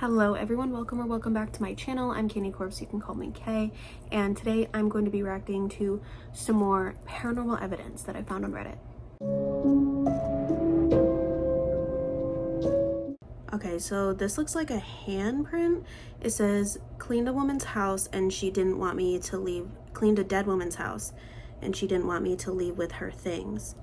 Hello everyone, welcome back to my channel. I'm KandyCorpse, you can call me K, and today I'm going to be reacting to some more paranormal evidence that I found on Reddit. Okay, so this looks like a handprint. It says, cleaned a woman's house and she didn't want me to leave, cleaned a dead woman's house and she didn't want me to leave with her things.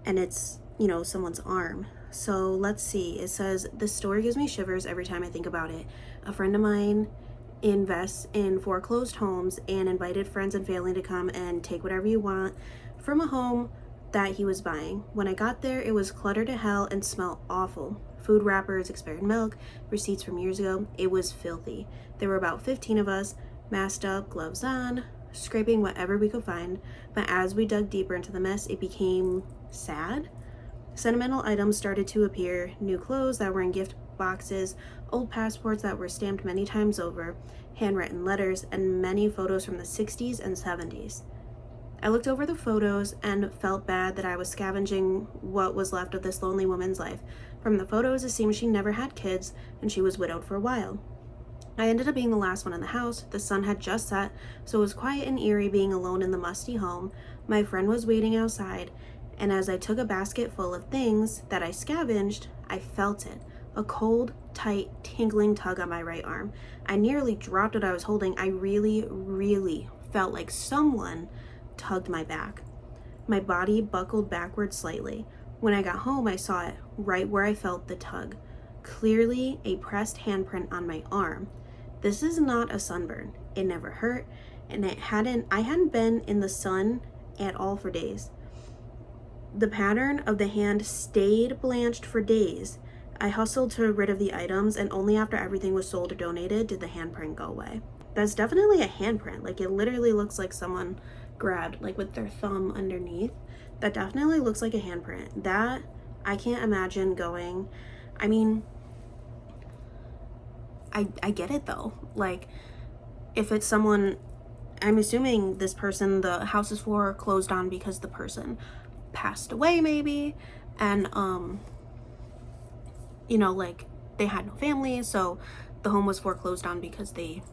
And it's, someone's arm. So let's see. It says, this story gives me shivers every time I think about it. A friend of mine invests in foreclosed homes and invited friends and family to come and take whatever you want from a home that he was buying. When I got there, it was cluttered to hell and smelled awful. Food wrappers, expired milk, receipts from years ago. It was filthy. There were about 15 of us, masked up, gloves on, scraping whatever we could find. But as we dug deeper into the mess, it became sad. Sentimental items started to appear, new clothes that were in gift boxes, old passports that were stamped many times over, handwritten letters, and many photos from the 60s and 70s. I looked over the photos and felt bad that I was scavenging what was left of this lonely woman's life. From the photos, it seemed she never had kids and she was widowed for a while. I ended up being the last one in the house. The sun had just set, so it was quiet and eerie being alone in the musty home. My friend was waiting outside, and as I took a basket full of things that I scavenged, I felt it. A cold, tight, tingling tug on my right arm. I nearly dropped what I was holding. I really felt like someone tugged my back. My body buckled backward slightly. When I got home, I saw it right where I felt the tug. Clearly a pressed handprint on my arm. This is not a sunburn. It never hurt, and I hadn't been in the sun at all for days. The pattern of the hand stayed blanched for days. I hustled to rid of the items, and only after everything was sold or donated did the handprint go away. That's definitely a handprint. Like, it literally looks like someone grabbed, like, with their thumb underneath. That definitely looks like a handprint. That, I can't imagine going. I mean, I get it though. Like, if it's someone, I'm assuming this person, the house is foreclosed on because the person passed away maybe, and like, they had no family, so the home was foreclosed on because they,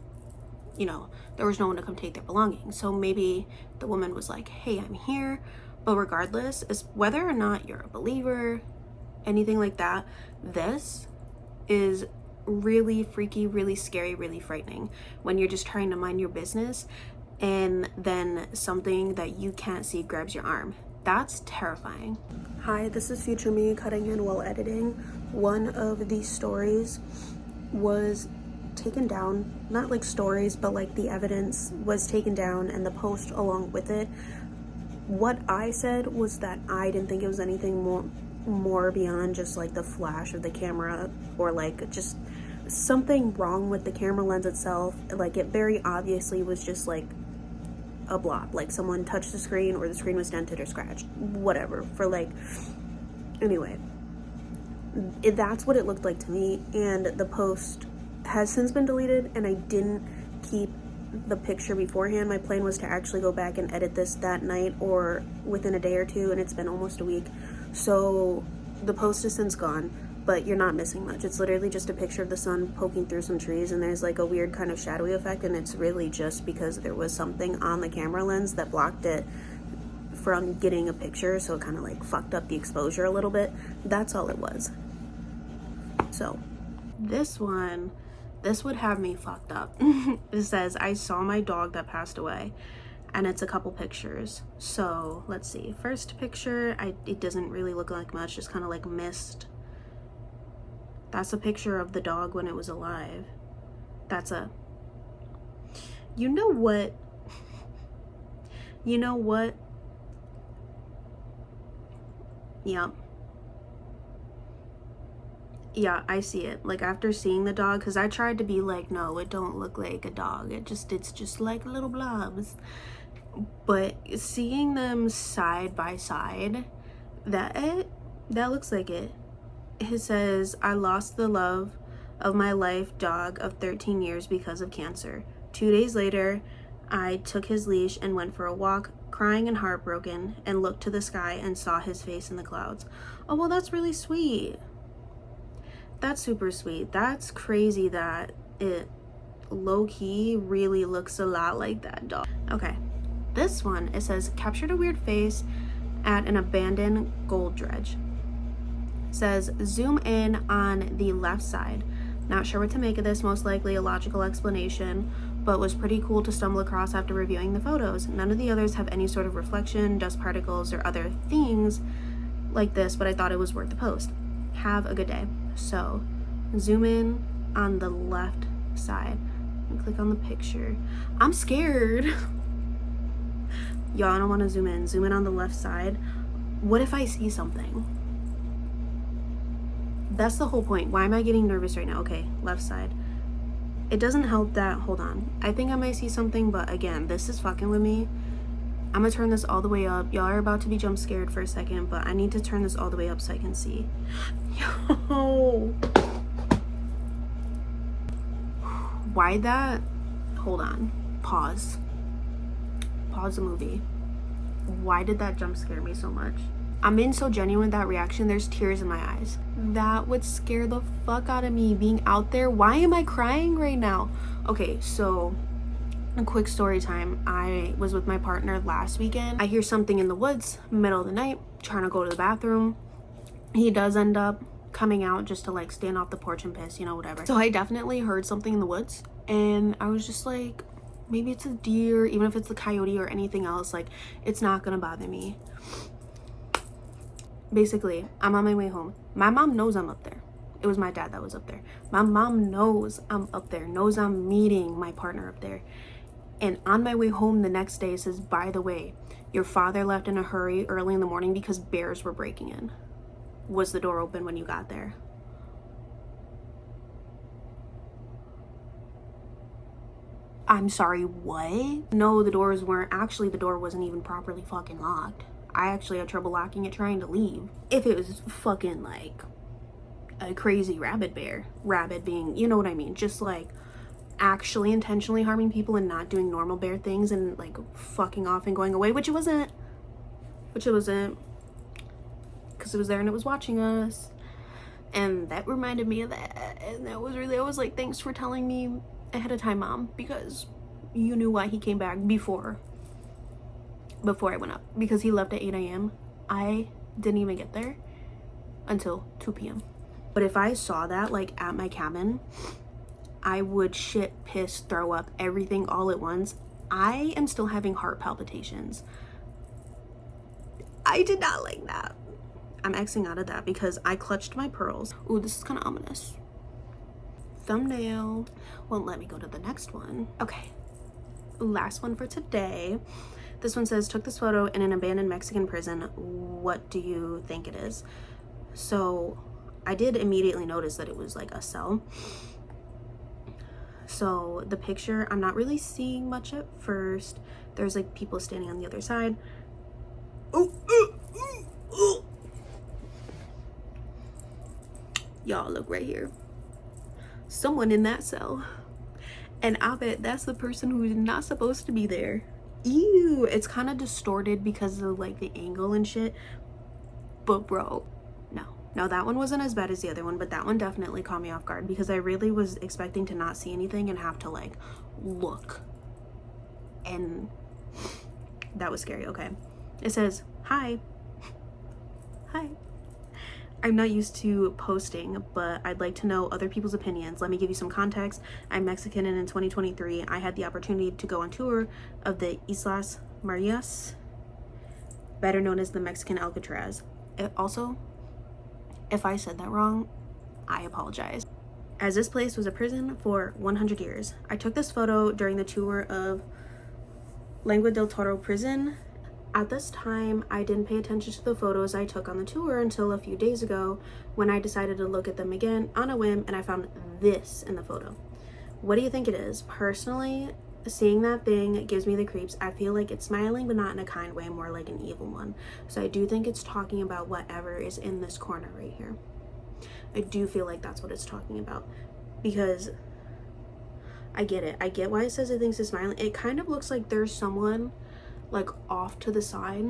there was no one to come take their belongings. So maybe the woman was like, hey, I'm here. But regardless, is whether or not you're a believer, anything like that, this is really freaky, really scary, really frightening when you're just trying to mind your business and then something that you can't see grabs your arm. That's terrifying. Hi, this is future me cutting in while editing. One of these stories was taken down, not like stories, but like the evidence was taken down and the post along with it. What I said was that I didn't think it was anything more beyond just like the flash of the camera, or like just something wrong with the camera lens itself. Like, it very obviously was just like a blob, like someone touched the screen or the screen was dented or scratched, whatever, for like, anyway, that's what it looked like to me. And the post has since been deleted, and I didn't keep the picture beforehand. My plan was to actually go back and edit this that night or within a day or two, and it's been almost a week, so the post is since gone. But you're not missing much. It's literally just a picture of the sun poking through some trees, and there's like a weird kind of shadowy effect, and it's really just because there was something on the camera lens that blocked it from getting a picture, so it kind of like fucked up the exposure a little bit. That's all it was. So this one, this would have me fucked up. It says, I saw my dog that passed away, and it's a couple pictures. So let's see. First picture, it doesn't really look like much, just kind of like mist. That's a picture of the dog when it was alive. That's a, you know what? Yep. Yeah, I see it. Like, after seeing the dog, because I tried to be like, no, it don't look like a dog. It's just like little blobs. But seeing them side by side, that looks like it. It says, I lost the love of my life dog of 13 years because of cancer. 2 days later, I took his leash and went for a walk, crying and heartbroken, and looked to the sky and saw his face in the clouds. Oh, well, that's really sweet. That's super sweet. That's crazy that it low-key really looks a lot like that dog. Okay, this one, it says captured a weird face at an abandoned gold dredge. It says zoom in on the left side. Not sure what to make of this, most likely a logical explanation, but was pretty cool to stumble across after reviewing the photos. None of the others have any sort of reflection, dust particles, or other things like this, but I thought it was worth the post. Have a good day. So zoom in on the left side and click on the picture. I'm scared. Y'all, I don't want to zoom in on the left side. What if I see something? That's the whole point. Why am I getting nervous right now? Okay, left side. It doesn't help that, hold on, I think I might see something, but again, this is fucking with me. I'm gonna turn this all the way up. Y'all are about to be jump scared for a second, but I need to turn this all the way up so I can see. Yo. Why that? Hold on. Pause the movie. Why did that jump scare me so much? I'm being so genuine with that reaction. There's tears in my eyes. That would scare the fuck out of me, being out there. Why am I crying right now? Okay, so a quick story time. I was with my partner last weekend. I hear something in the woods, middle of the night, trying to go to the bathroom. He does end up coming out just to like stand off the porch and piss, you know, whatever. So I definitely heard something in the woods, and I was just like, maybe it's a deer, even if it's a coyote or anything else, like it's not gonna bother me. Basically, I'm on my way home. My mom knows I'm up there. It was my dad that was up there. My mom knows I'm up there, knows I'm meeting my partner up there. And on my way home the next day, it says, by the way, your father left in a hurry early in the morning because bears were breaking in. Was the door open when you got there? I'm sorry, what? No, the doors weren't. Actually, the door wasn't even properly fucking locked. I actually had trouble locking it trying to leave. If it was fucking like a crazy rabid bear, rabid being, you know what I mean, just like actually intentionally harming people and not doing normal bear things and like fucking off and going away, which it wasn't, because it was there and it was watching us. And that reminded me of that, and that was really, I was like, thanks for telling me ahead of time, Mom, because you knew why he came back before I went up, because he left at 8 a.m. I didn't even get there until 2 p.m. But if I saw that like at my cabin, I would shit, piss, throw up, everything all at once. I am still having heart palpitations. I did not like that. I'm Xing out of that because I clutched my pearls. Ooh, this is kind of ominous. Thumbnail won't let me go to the next one. Okay, last one for today. This one says, took this photo in an abandoned Mexican prison. What do you think it is? So I did immediately notice that it was like a cell. So the picture, I'm not really seeing much at first. There's like people standing on the other side. Y'all, look right here. Someone in that cell. And I bet that's the person who's not supposed to be there. Ew, it's kind of distorted because of like the angle and shit. But bro, no, that one wasn't as bad as the other one, but that one definitely caught me off guard because I really was expecting to not see anything and have to like look. And that was scary. Okay, it says, hi. I'm not used to posting, but I'd like to know other people's opinions. Let me give you some context. I'm Mexican, and in 2023, I had the opportunity to go on tour of the Islas Marias, better known as the Mexican Alcatraz. Also, if I said that wrong, I apologize. As this place was a prison for 100 years. I took this photo during the tour of Lengua del Toro prison. At this time, I didn't pay attention to the photos I took on the tour until a few days ago when I decided to look at them again on a whim, and I found this in the photo. What do you think it is? Personally, seeing that thing gives me the creeps. I feel like it's smiling, but not in a kind way, more like an evil one. So I do think it's talking about whatever is in this corner right here. I do feel like that's what it's talking about, because I get it. I get why it says it thinks it's smiling. It kind of looks like there's someone like off to the side,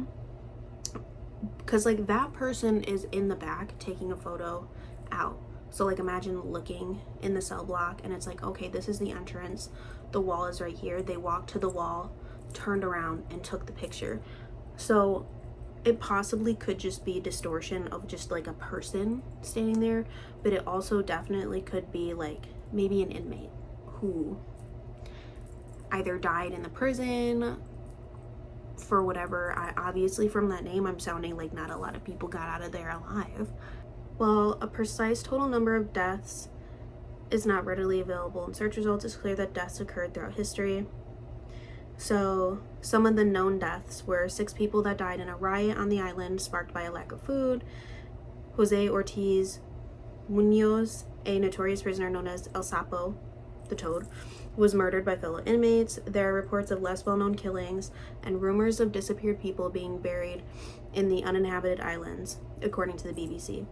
because like that person is in the back taking a photo out. So like imagine looking in the cell block and it's like, okay, this is the entrance, the wall is right here. They walked to the wall, turned around and took the picture. So it possibly could just be distortion of just like a person standing there, but it also definitely could be like maybe an inmate who either died in the prison for whatever. Obviously from that name, I'm sounding like not a lot of people got out of there alive. While a precise total number of deaths is not readily available in search results, it's clear that deaths occurred throughout history. So some of the known deaths were 6 people that died in a riot on the island sparked by a lack of food. Jose Ortiz Munoz, a notorious prisoner known as El Sapo, the Toad, was murdered by fellow inmates. There are reports of less well-known killings and rumors of disappeared people being buried in the uninhabited islands, according to the BBC.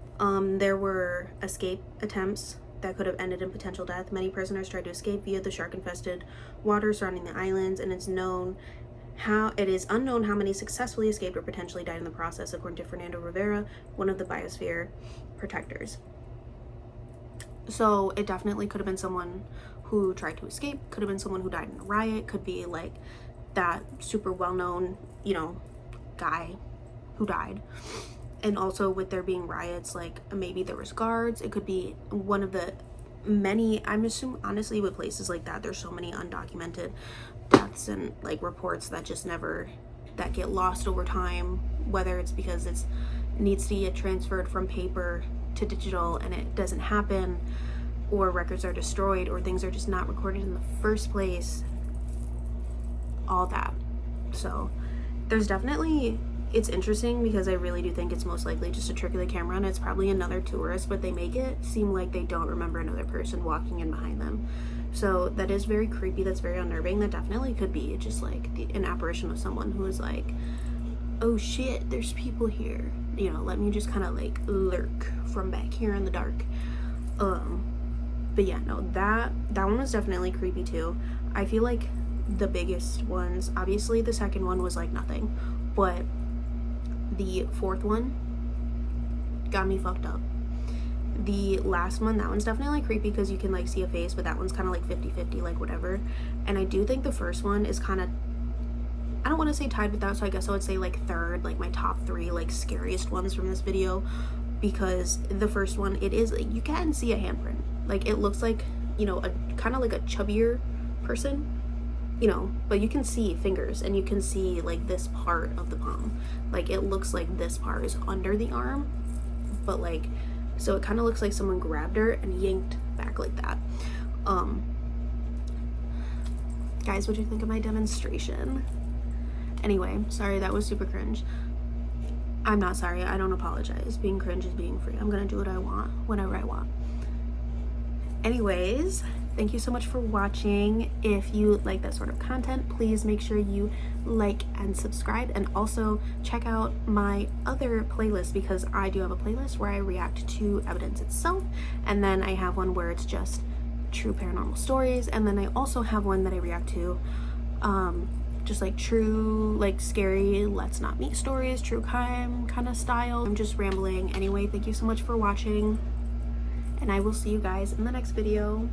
There were escape attempts that could have ended in potential death. Many prisoners tried to escape via the shark-infested water surrounding the islands, and it is unknown how many successfully escaped or potentially died in the process, according to Fernando Rivera, one of the biosphere protectors. So it definitely could have been someone who tried to escape, could have been someone who died in a riot, could be like that super well-known, guy who died. And also with there being riots, like maybe there was guards, it could be one of the many, I'm assuming honestly with places like that, there's so many undocumented deaths and like reports that just never, that get lost over time, whether it's because it needs to get transferred from paper to digital and it doesn't happen, or records are destroyed, or things are just not recorded in the first place, all that. So there's definitely, it's interesting because I really do think it's most likely just a trick of the camera and it's probably another tourist, but they make it seem like they don't remember another person walking in behind them. So that is very creepy, that's very unnerving. That definitely could be just like an apparition of someone who is like, oh shit, there's people here, let me just kind of like lurk from back here in the dark. But yeah, no, that one was definitely creepy too. I feel like the biggest ones, obviously the second one was like nothing, but the fourth one got me fucked up. The last one, that one's definitely creepy because you can like see a face, but that one's kind of like 50-50, like whatever. And I do think the first one is kind of, I don't want to say tied with that, so I guess I would say like third, like my top 3 like scariest ones from this video, because the first one, it is, you can see a handprint. Like it looks like, a kind of like a chubbier person, but you can see fingers and you can see like this part of the palm. Like it looks like this part is under the arm, but like, so it kind of looks like someone grabbed her and yanked back like that. Guys, what'd you think of my demonstration? Anyway, sorry, that was super cringe. I'm not sorry, I don't apologize. Being cringe is being free. I'm gonna do what I want, whenever I want. Anyways, thank you so much for watching. If you like that sort of content, please make sure you like and subscribe, and also check out my other playlist, because I do have a playlist where I react to evidence itself, and then I have one where it's just true paranormal stories, and then I also have one that I react to just like true, like scary, let's not meet stories, true crime kind of style. I'm just rambling. Anyway, thank you so much for watching, and I will see you guys in the next video.